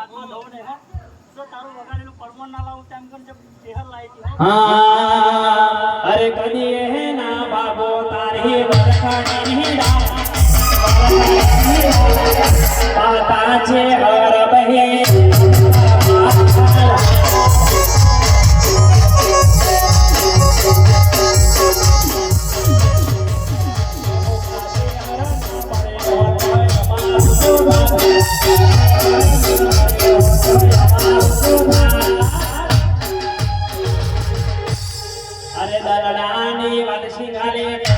હાથમાં દઉં ને હે તો તારું વગાડેલું પરમણ ના લાવું તેમ કરીને દેહર લાવી દી હા અરે કદી હે ના બાબો તારી વરખાની પાતા છે હર બહે અરે દરડાની વલસી ઘરે